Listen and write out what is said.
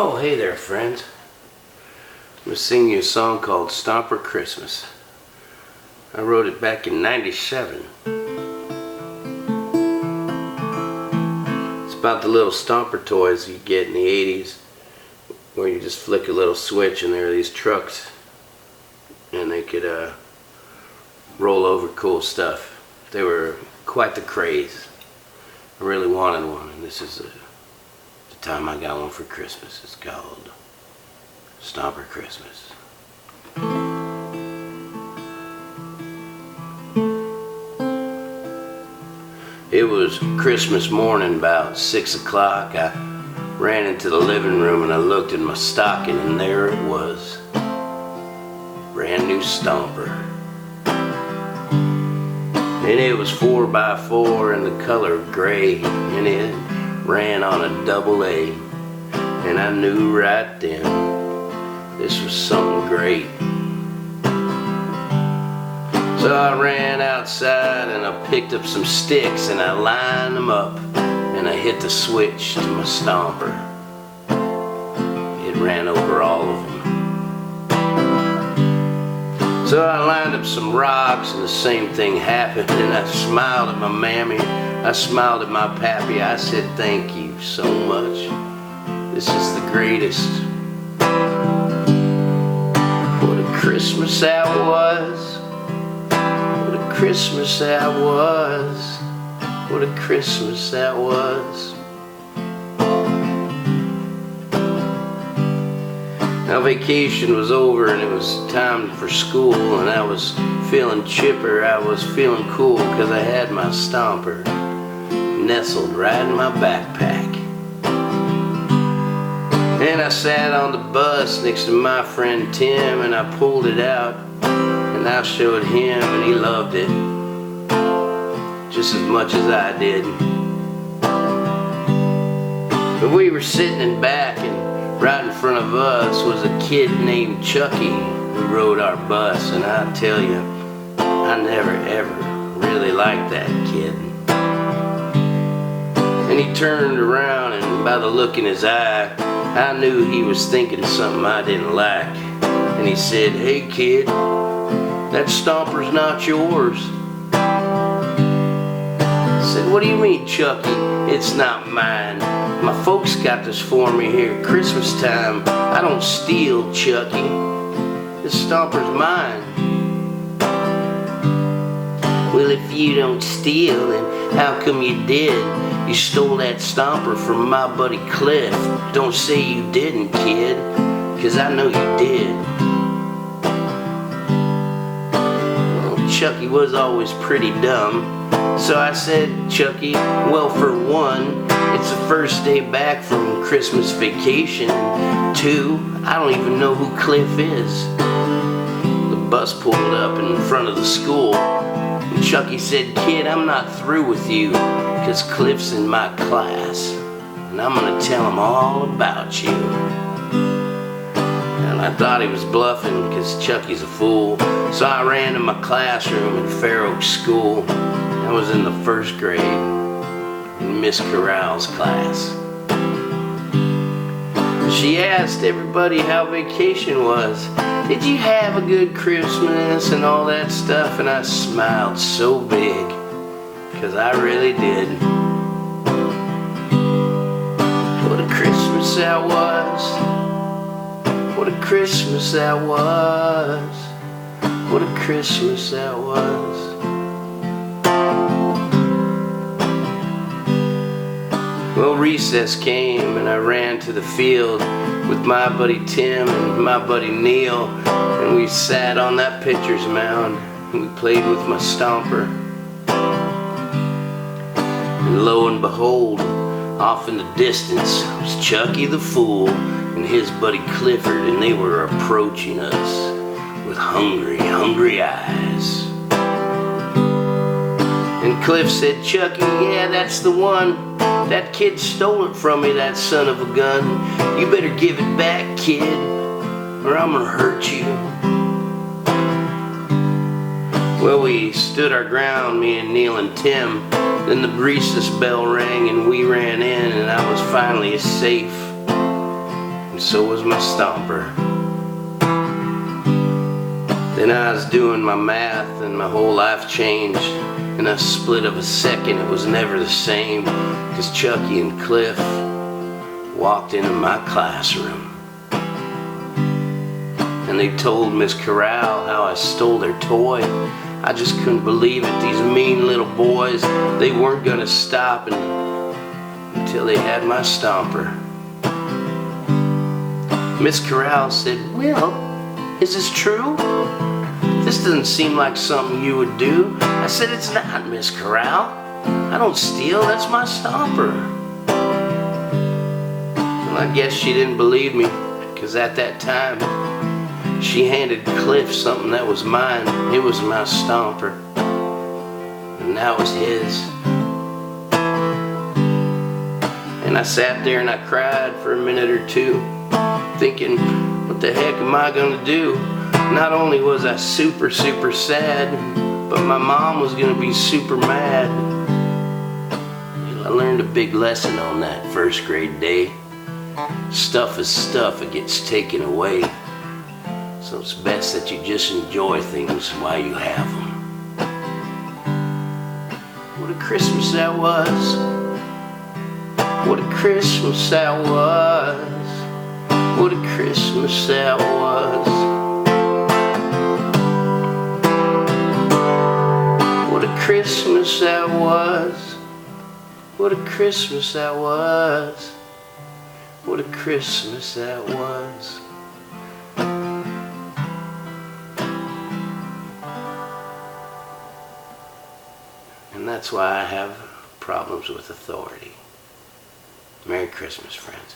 Oh, hey there, friends. I'm going to sing you a song called Stomper Christmas. I wrote it back in '97. It's about the little stomper toys you get in the '80s, where you just flick a little switch and there are these trucks and they could roll over cool stuff. They were quite the craze. I really wanted one, and this is the time I got one for Christmas. It's called Stomper Christmas. It was Christmas morning, about 6 o'clock. I ran into the living room and I looked in my stocking, and there it was. Brand new Stomper. And it was 4x4 in the color of gray, and it ran on a AA. And I knew right then this was something great. So I ran outside and I picked up some sticks and I lined them up and I hit the switch to my Stomper. It ran over all of them. So I lined up some rocks and the same thing happened, and I smiled at my mammy, I smiled at my pappy, I said thank you so much. This is the greatest. What a Christmas that was. What a Christmas that was. What a Christmas that was. Now vacation was over and it was time for school, and I was feeling chipper, I was feeling cool, because I had my Stomper nestled right in my backpack. And I sat on the bus next to my friend Tim, and I pulled it out and I showed him, and he loved it just as much as I did. But we were sitting in back, and right in front of us was a kid named Chucky who rode our bus, and I tell you, I never ever really liked that kid. And he turned around, and by the look in his eye, I knew he was thinking something I didn't like. And he said, "Hey kid, that Stomper's not yours." I said, "What do you mean, Chucky? It's not mine. My folks got this for me here at Christmas time. I don't steal, Chucky. This Stomper's mine." "Well, if you don't steal, then how come you did? You stole that Stomper from my buddy Cliff. Don't say you didn't, kid, 'cause I know you did." Well, Chucky was always pretty dumb. So I said, "Chucky, well, for one, it's the first day back from Christmas vacation. And two, I don't even know who Cliff is." The bus pulled up in front of the school, and Chucky said, "Kid, I'm not through with you, 'cause Cliff's in my class, and I'm gonna tell him all about you." And I thought he was bluffing, 'cause Chucky's a fool. So I ran to my classroom in Fair Oaks School. I was in the first grade in Miss Corral's class. She asked everybody how vacation was. "Did you have a good Christmas?" and all that stuff, and I smiled so big, 'cause I really did. What a Christmas that was. What a Christmas that was. What a Christmas that was. Well, recess came and I ran to the field with my buddy Tim and my buddy Neil, and we sat on that pitcher's mound and we played with my Stomper. And lo and behold, off in the distance was Chucky the Fool and his buddy Clifford, and they were approaching us with hungry, hungry eyes. And Cliff said, "Chucky, yeah, that's the one. That kid stole it from me, that son of a gun. You better give it back, kid, or I'm gonna hurt you." Well, we stood our ground, me and Neil and Tim. Then the recess bell rang and we ran in, and I was finally safe. and so was my stomper. Then I was doing my math and my whole life changed. In a split of a second it was never the same, 'cause Chucky and Cliff walked into my classroom. And they told Miss Corral how I stole their toy. I just couldn't believe it. These mean little boys, they weren't gonna stop until they had my stomper. Miss Corral said, "Well, is this true? This doesn't seem like something you would do." I said, "It's not, Miss Corral. I don't steal, that's my stomper." Well, I guess she didn't believe me, because at that time, she handed Cliff something that was mine. It was my stomper, and that was his. And I sat there and I cried for a minute or two, thinking, what the heck am I gonna do? Not only was I super sad, but my mom was gonna be super mad. I learned a big lesson on that first grade day. Stuff is stuff, it gets taken away. So it's best that you just enjoy things while you have them. What a Christmas that was. What a Christmas that was. What a Christmas that was. What a Christmas that was. What a Christmas that was. What a Christmas that was. And that's why I have problems with authority. Merry Christmas, friends.